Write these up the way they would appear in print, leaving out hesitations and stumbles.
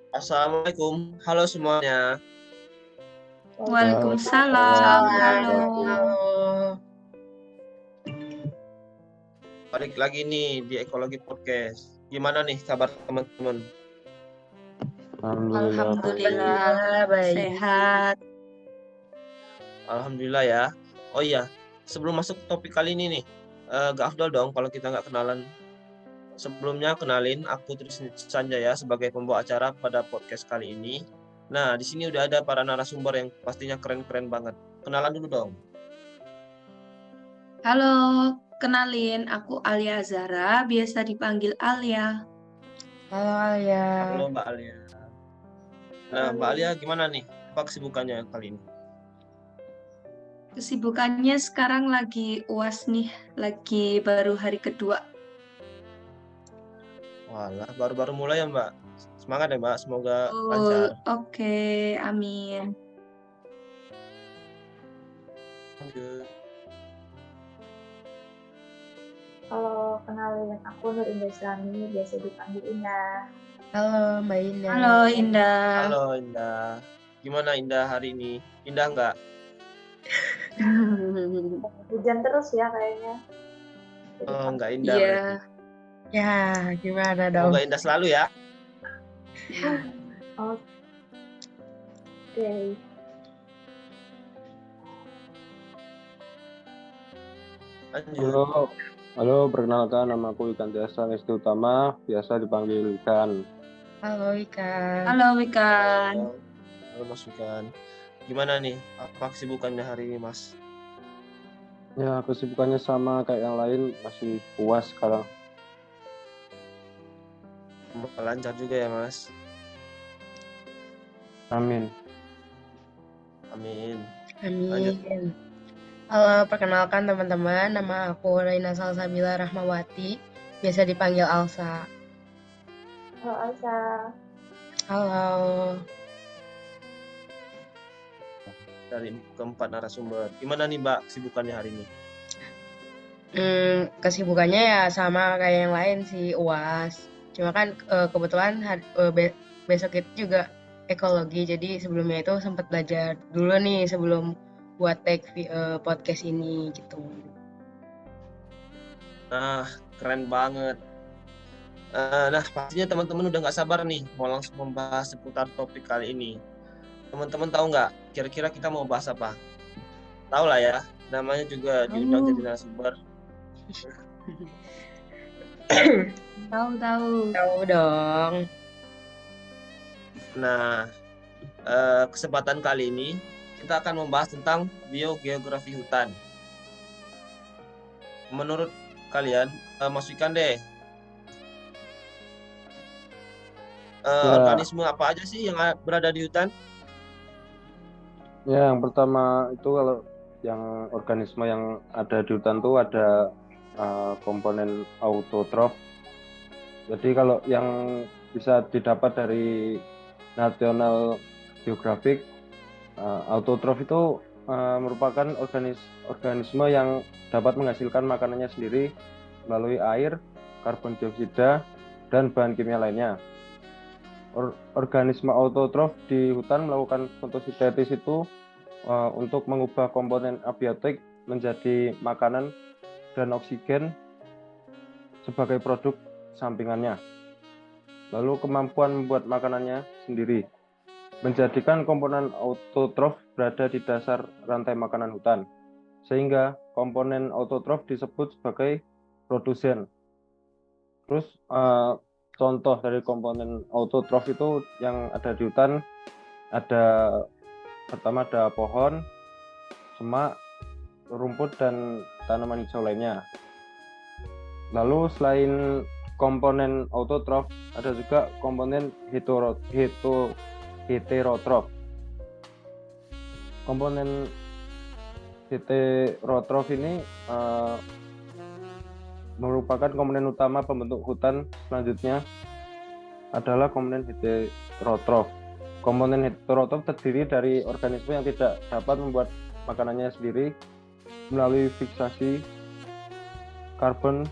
Assalamualaikum, halo semuanya. Waalaikumsalam. Halo. Balik lagi nih di Ekologi Podcast. Gimana nih kabar teman-teman? Alhamdulillah sehat. Alhamdulillah ya. Oh iya, sebelum masuk ke topik kali ini nih, gak afdol dong kalau kita nggak kenalan. Sebelumnya kenalin, aku Tristan Sanjaya sebagai pembawa acara pada podcast kali ini. Nah, di sini udah ada para narasumber yang pastinya keren-keren banget. Kenalan dulu dong. Halo, kenalin aku Alia Zara, biasa dipanggil Alia. Halo Alia. Halo Mbak Alia. Nah, Mbak Alia gimana nih? Apa kesibukannya kali ini? Kesibukannya sekarang lagi UAS nih, lagi baru hari kedua. Walah, baru-baru mulai ya Mbak. Semangat ya Mbak, semoga lancar. Oke, amin. Lanjut. Halo, kenalin aku Nur Indah Islami, biasa dipanggil Indah. Halo Mbak Indah. Halo Indah. Halo Indah. Gimana Indah hari ini? Indah nggak? Hujan terus ya kayaknya. Oh, nggak Indah Iya. berarti. Ya, gimana dong? Semoga Indah selalu ya. Oke. Lanjut. Halo, perkenalkan nama aku Ikan Tiasa Nesti Utama, biasa dipanggil Ikan. Halo Ikan. Halo Wikan. Halo Mas Wikan. Gimana nih? Apa kesibukannya hari ini Mas? Ya, kesibukannya sama kayak yang lain, masih puas sekarang. Semoga lancar juga ya Mas. Amin. Amin. Amin. Halo, perkenalkan teman-teman, nama aku Raina Salsabila Rahmawati, biasa dipanggil Alsa. Halo Alsa. Halo. Dari keempat narasumber. Gimana nih Mbak kesibukannya hari ini? Kesibukannya ya sama kayak yang lain sih, UAS. Cuma kan kebetulan besok itu juga ekologi, jadi sebelumnya itu sempat belajar dulu nih sebelum buat podcast ini gitu. Nah, keren banget. Nah, pastinya teman-teman udah nggak sabar nih mau langsung membahas seputar topik kali ini. Teman-teman tahu nggak kira-kira kita mau bahas apa? Tahu lah ya, namanya juga diundang jadi narasumber. Tahu. Tahu dong. Nah, kesempatan kali ini kita akan membahas tentang biogeografi hutan. Menurut kalian, Mas Wikan deh, organisme apa aja sih yang berada di hutan? Ya, yang pertama itu kalau yang organisme yang ada di hutan itu ada komponen autotrof. Jadi kalau yang bisa didapat dari National Geographic, autotrof itu merupakan organisme yang dapat menghasilkan makanannya sendiri melalui air, karbon dioksida, dan bahan kimia lainnya. Organisme autotrof di hutan melakukan fotosintesis itu untuk mengubah komponen abiotik menjadi makanan dan oksigen sebagai produk sampingannya. Lalu kemampuan membuat makanannya sendiri menjadikan komponen autotrof berada di dasar rantai makanan hutan, sehingga komponen autotrof disebut sebagai produsen. Terus contoh dari komponen autotrof itu yang ada di hutan pertama ada pohon, semak, rumput, dan tanaman hijau lainnya. Lalu selain komponen autotrof ada juga komponen heterotrof. Komponen heterotrof ini merupakan komponen utama pembentuk hutan. Selanjutnya adalah komponen heterotrof. Komponen heterotrof terdiri dari organisme yang tidak dapat membuat makanannya sendiri melalui fiksasi karbon,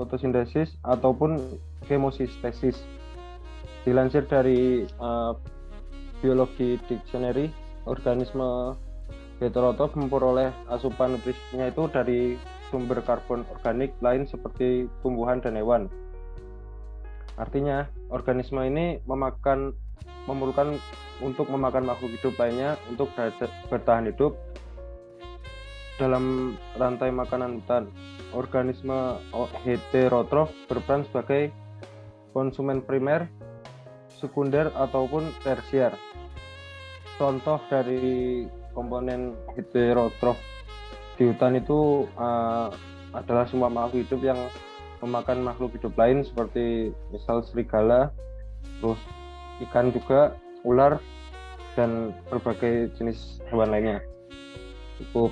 fotosintesis, ataupun kemosistesis. Dilansir dari Biologi Dictionary, organisme heterotrof memperoleh asupan nutrisinya itu dari sumber karbon organik lain seperti tumbuhan dan hewan. Artinya, organisme ini memerlukan untuk memakan makhluk hidup lainnya untuk bertahan hidup dalam rantai makanan hutan. Organisme heterotrof berperan sebagai konsumen primer, sekunder, ataupun tersier. Contoh dari komponen heterotrof di hutan itu adalah semua makhluk hidup yang memakan makhluk hidup lain seperti misal serigala, terus ikan juga, ular, dan berbagai jenis hewan lainnya. Cukup.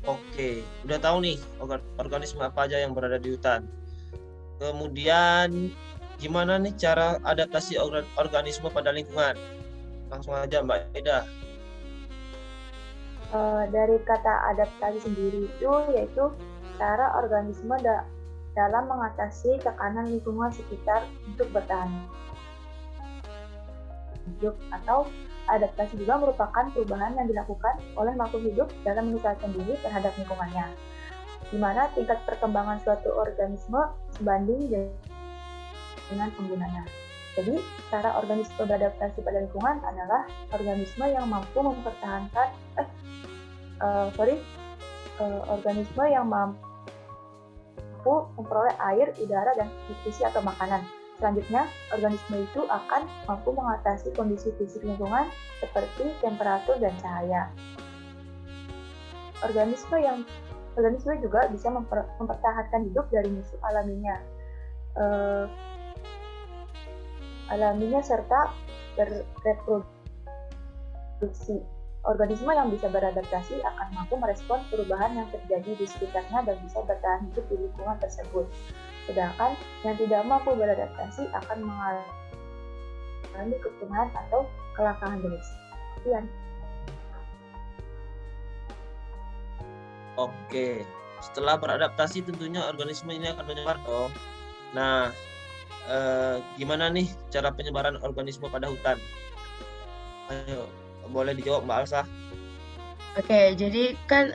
Oke, udah tahu nih organisme apa aja yang berada di hutan. Kemudian gimana nih cara adaptasi organisme pada lingkungan? Langsung aja Mbak Ida. Dari kata adaptasi sendiri itu yaitu cara organisme dalam mengatasi tekanan lingkungan sekitar untuk bertahan hidup, atau adaptasi juga merupakan perubahan yang dilakukan oleh makhluk hidup dalam menyesuaikan diri terhadap lingkungannya, di mana tingkat perkembangan suatu organisme sebanding dengan penggunanya. Jadi, cara organisme beradaptasi pada lingkungan adalah organisme yang mampu mempertahankan organisme yang mampu memperoleh air, udara, dan nutrisi atau makanan. Selanjutnya, organisme itu akan mampu mengatasi kondisi fisik lingkungan seperti temperatur dan cahaya. Organisme juga bisa mempertahankan hidup dari musuh alaminya serta bereproduksi. Organisme yang bisa beradaptasi akan mampu merespon perubahan yang terjadi di sekitarnya dan bisa bertahan hidup di lingkungan tersebut. Sedangkan yang tidak mampu beradaptasi akan mengalami kepunahan atau kelangkaan jenis. Sekian. Oke, setelah beradaptasi tentunya organisme ini akan menyebar dong. Nah, gimana nih cara penyebaran organisme pada hutan? Ayo, boleh dijawab Mbak Alsa. Oke, jadi kan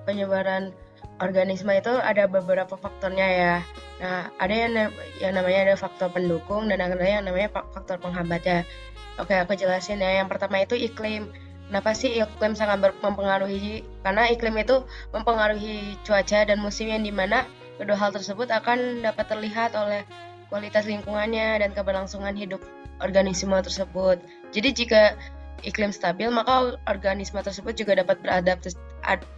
penyebaran organisme itu ada beberapa faktornya ya. Nah, ada yang namanya ada faktor pendukung dan ada yang namanya faktor penghambatnya. Oke, aku jelasin ya. Yang pertama itu iklim. Kenapa sih iklim sangat mempengaruhi? Karena iklim itu mempengaruhi cuaca dan musim yang dimana kedua hal tersebut akan dapat terlihat oleh kualitas lingkungannya dan keberlangsungan hidup organisme tersebut. Jadi jika iklim stabil, maka organisme tersebut juga dapat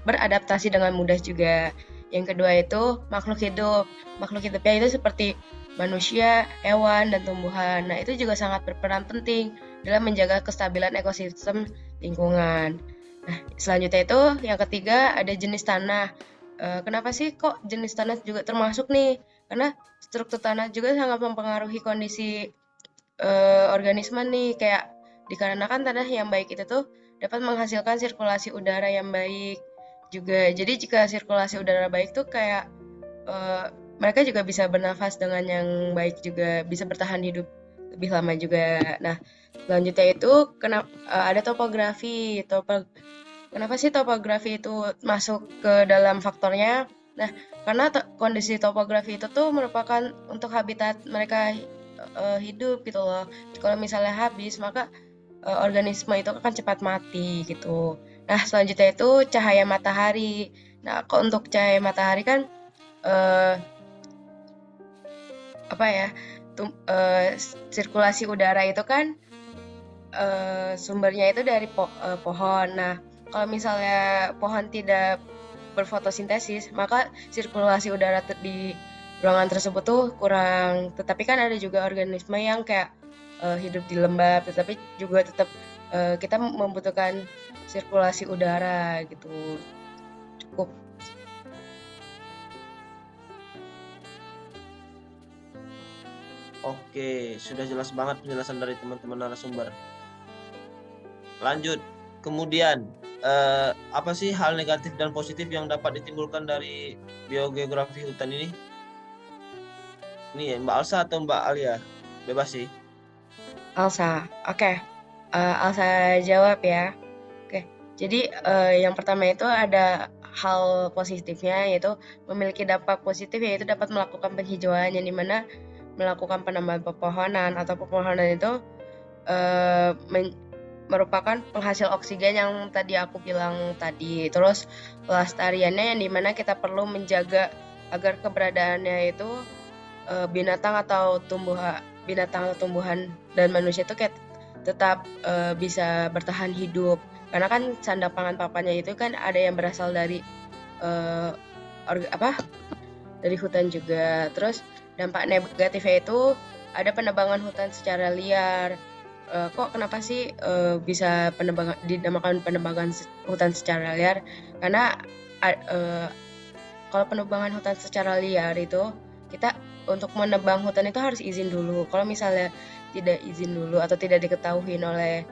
beradaptasi dengan mudah juga. Yang kedua itu makhluk hidup. Makhluk hidupnya itu seperti manusia, hewan, dan tumbuhan. Nah, itu juga sangat berperan penting dalam menjaga kestabilan ekosistem lingkungan. Nah, selanjutnya itu yang ketiga ada jenis tanah. Kenapa sih kok jenis tanah juga termasuk nih? Karena struktur tanah juga sangat mempengaruhi kondisi organisme nih, kayak dikarenakan tanah yang baik itu tuh dapat menghasilkan sirkulasi udara yang baik juga. Jadi jika sirkulasi udara baik tuh kayak mereka juga bisa bernafas dengan yang baik juga, bisa bertahan hidup lebih lama juga. Nah, selanjutnya itu ada topografi. Kenapa sih topografi itu masuk ke dalam faktornya? Nah, karena kondisi topografi itu tuh merupakan untuk habitat mereka hidup gitu loh. Kalau misalnya habis, maka organisme itu akan cepat mati gitu. Nah, selanjutnya itu cahaya matahari. Nah, untuk cahaya matahari kan sirkulasi udara itu kan sumbernya itu dari pohon. Nah, kalau misalnya pohon tidak berfotosintesis, maka sirkulasi udara di ruangan tersebut tuh kurang. Tetapi kan ada juga organisme yang kayak hidup di lembab, tetapi juga tetap kita membutuhkan sirkulasi udara gitu. Cukup. Oke, sudah jelas banget penjelasan dari teman-teman narasumber. Lanjut, kemudian apa sih hal negatif dan positif yang dapat ditimbulkan dari biogeografi hutan ini? Nih, Mbak Alsa atau Mbak Alia? Bebas sih. Alsa. Oke. Alsa jawab ya. Oke. Jadi yang pertama itu ada hal positifnya, yaitu memiliki dampak positif, yaitu dapat melakukan penghijauan, yang dimana melakukan penambahan pepohonan atau pepohonan itu merupakan penghasil oksigen yang tadi aku bilang tadi. Terus pelestariannya yang dimana kita perlu menjaga agar keberadaannya itu binatang atau tumbuhan dan manusia itu kayak tetap bisa bertahan hidup. Karena kan sandang pangan papannya itu kan ada yang berasal dari dari hutan juga. Terus dampak negatifnya itu ada penebangan hutan secara liar. Kok kenapa sih bisa dinamakan penebangan hutan secara liar? Karena kalau penebangan hutan secara liar itu kita untuk menebang hutan itu harus izin dulu. Kalau misalnya tidak izin dulu atau tidak diketahui oleh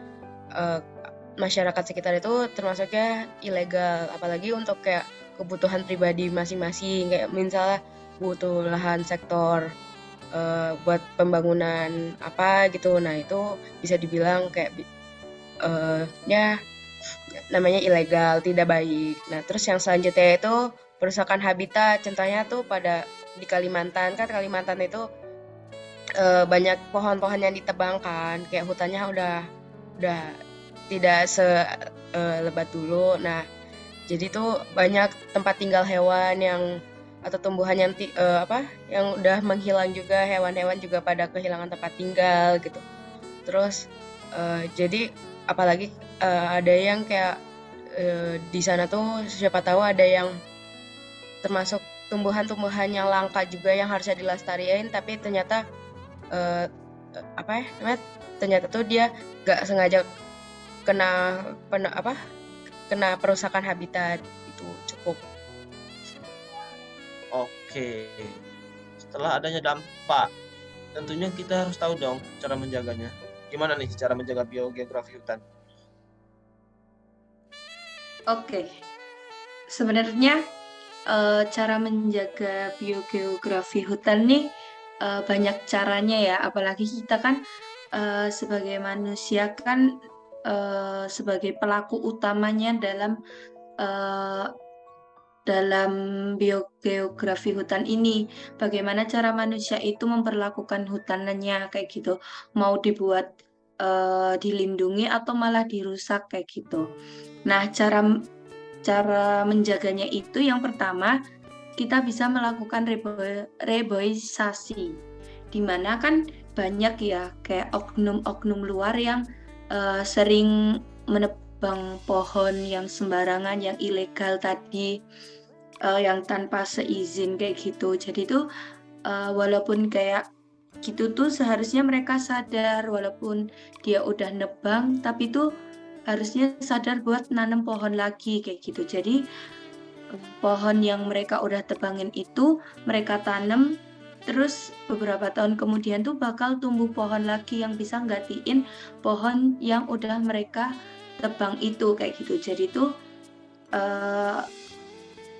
masyarakat sekitar itu termasuknya ilegal. Apalagi untuk kayak kebutuhan pribadi masing-masing, kayak misalnya butuh lahan sektor buat pembangunan apa gitu. Nah itu bisa dibilang kayak ya namanya ilegal, tidak baik. Nah terus yang selanjutnya itu perusakan habitat. Contohnya tuh di Kalimantan, kan Kalimantan itu banyak pohon-pohon yang ditebang kan, kayak hutannya udah tidak selebat dulu. Nah jadi tuh banyak tempat tinggal hewan atau tumbuhan yang yang udah menghilang juga, hewan-hewan juga pada kehilangan tempat tinggal gitu. Terus jadi apalagi ada yang kayak di sana tuh siapa tahu ada yang termasuk tumbuhan-tumbuhan yang langka juga yang harusnya dilestariin, tapi ternyata ternyata tuh dia gak sengaja kena perusakan habitat. Itu cukup. Oke. Setelah adanya dampak, tentunya kita harus tahu dong cara menjaganya. Gimana nih cara menjaga biogeografi hutan? Oke. Sebenarnya cara menjaga biogeografi hutan nih banyak caranya ya. Apalagi kita kan sebagai manusia kan sebagai pelaku utamanya dalam biogeografi hutan ini. Bagaimana cara manusia itu memperlakukan hutannya kayak gitu, mau dibuat dilindungi atau malah dirusak kayak gitu. Nah cara menjaganya itu yang pertama kita bisa melakukan reboisasi, dimana kan banyak ya kayak oknum-oknum luar yang sering menebang pohon yang sembarangan, yang ilegal tadi, yang tanpa seizin kayak gitu. Jadi tuh walaupun kayak gitu tuh seharusnya mereka sadar, walaupun dia udah nebang tapi tuh harusnya sadar buat nanam pohon lagi kayak gitu. Jadi pohon yang mereka udah tebangin itu mereka tanam, terus beberapa tahun kemudian tuh bakal tumbuh pohon lagi yang bisa nggantiin pohon yang udah mereka tebang itu kayak gitu. Jadi tuh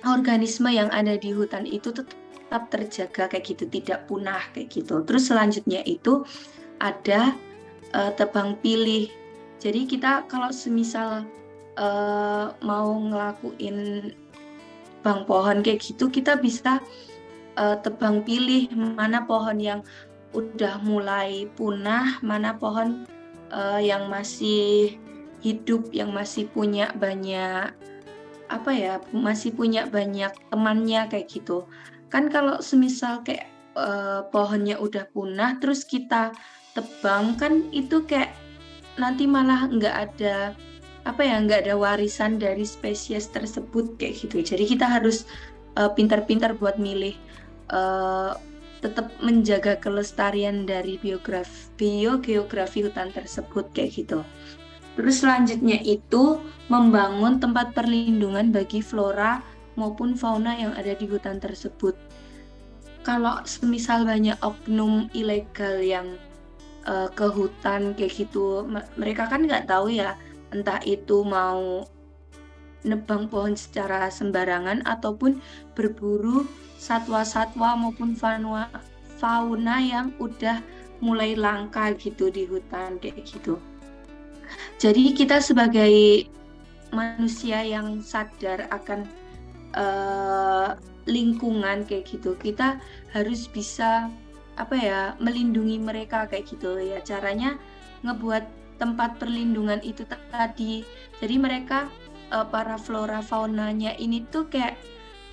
organisme yang ada di hutan itu tetap terjaga kayak gitu, tidak punah kayak gitu. Terus selanjutnya itu ada tebang pilih. Jadi kita kalau semisal mau ngelakuin tebang pohon kayak gitu, kita bisa tebang pilih mana pohon yang udah mulai punah, mana pohon yang masih hidup, yang masih punya banyak masih punya banyak temannya kayak gitu. Kan kalau semisal kayak pohonnya udah punah terus kita tebang, kan itu kayak nanti malah nggak ada warisan dari spesies tersebut kayak gitu. Jadi kita harus pintar-pintar buat milih, tetap menjaga kelestarian dari biogeografi hutan tersebut kayak gitu. Terus selanjutnya itu membangun tempat perlindungan bagi flora maupun fauna yang ada di hutan tersebut. Kalau semisal banyak oknum ilegal yang ke hutan kayak gitu, mereka kan nggak tahu ya, entah itu mau nebang pohon secara sembarangan ataupun berburu satwa-satwa maupun fauna yang udah mulai langka gitu di hutan kayak gitu. Jadi kita sebagai manusia yang sadar akan lingkungan kayak gitu, kita harus bisa melindungi mereka kayak gitu ya. Caranya ngebuat tempat perlindungan itu tadi. Jadi mereka para flora faunanya ini tuh kayak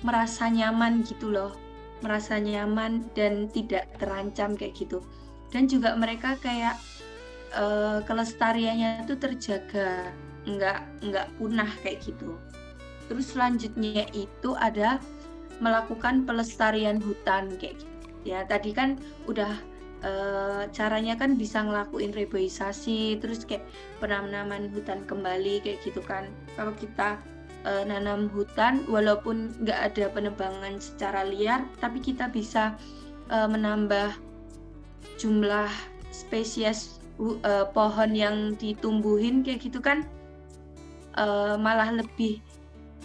merasa nyaman gitu loh, merasa nyaman dan tidak terancam kayak gitu. Dan juga mereka kayak kelestariannya itu terjaga, nggak punah kayak gitu. Terus selanjutnya itu ada melakukan pelestarian hutan kayak gitu. Ya tadi kan udah caranya kan bisa ngelakuin reboisasi, terus kayak penanaman hutan kembali kayak gitu kan. Kalau kita nanam hutan walaupun nggak ada penebangan secara liar, tapi kita bisa menambah jumlah spesies pohon yang ditumbuhin kayak gitu kan, malah lebih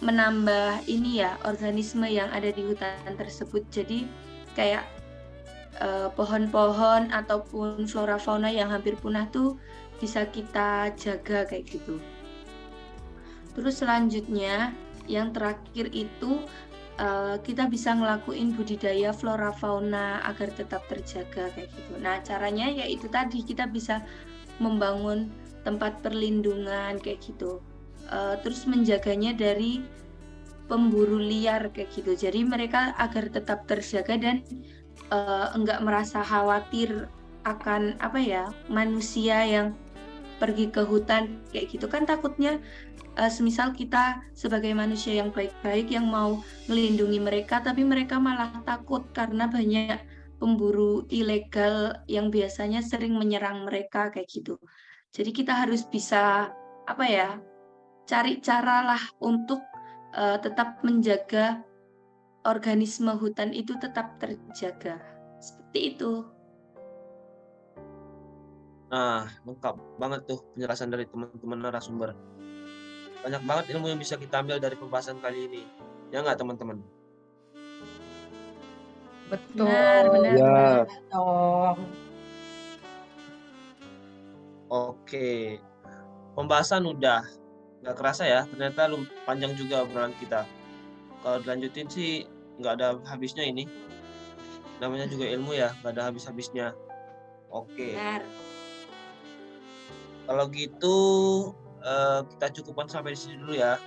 menambah ini ya organisme yang ada di hutan tersebut. Jadi kayak pohon-pohon ataupun flora fauna yang hampir punah tuh bisa kita jaga kayak gitu. Terus selanjutnya yang terakhir itu kita bisa ngelakuin budidaya flora fauna agar tetap terjaga kayak gitu. Nah caranya yaitu tadi kita bisa membangun tempat perlindungan kayak gitu. Terus menjaganya dari pemburu liar kayak gitu. Jadi mereka agar tetap terjaga dan enggak merasa khawatir akan manusia yang pergi ke hutan kayak gitu kan. Takutnya semisal kita sebagai manusia yang baik-baik yang mau melindungi mereka, tapi mereka malah takut karena banyak pemburu ilegal yang biasanya sering menyerang mereka kayak gitu. Jadi kita harus bisa cari cara lah untuk tetap menjaga organisme hutan itu tetap terjaga. Seperti itu. Nah, lengkap banget tuh penjelasan dari teman-teman narasumber. Banyak banget ilmu yang bisa kita ambil dari pembahasan kali ini. Ya nggak teman-teman? Betul. Benar. Ya. Oke. Pembahasan udah. Nggak kerasa ya, ternyata panjang juga obrolan kita. Kalau dilanjutin sih nggak ada habisnya ini. Namanya juga ilmu ya, nggak ada habis-habisnya. Oke. Benar. Kalau gitu kita cukupkan sampai di sini dulu ya.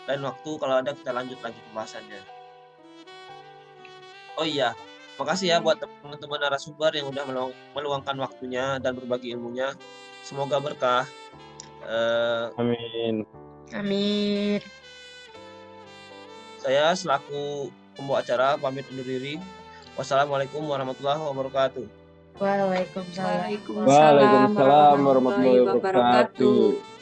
Lain waktu kalau ada kita lanjut lagi pembahasannya. Oh iya, makasih ya buat teman-teman narasumber yang udah meluangkan waktunya dan berbagi ilmunya. Semoga berkah. Amin. Amin. Saya selaku pembawa acara pamit undur diri. Wassalamualaikum warahmatullahi wabarakatuh. Waalaikumsalam. Waalaikumsalam warahmatullahi wabarakatuh.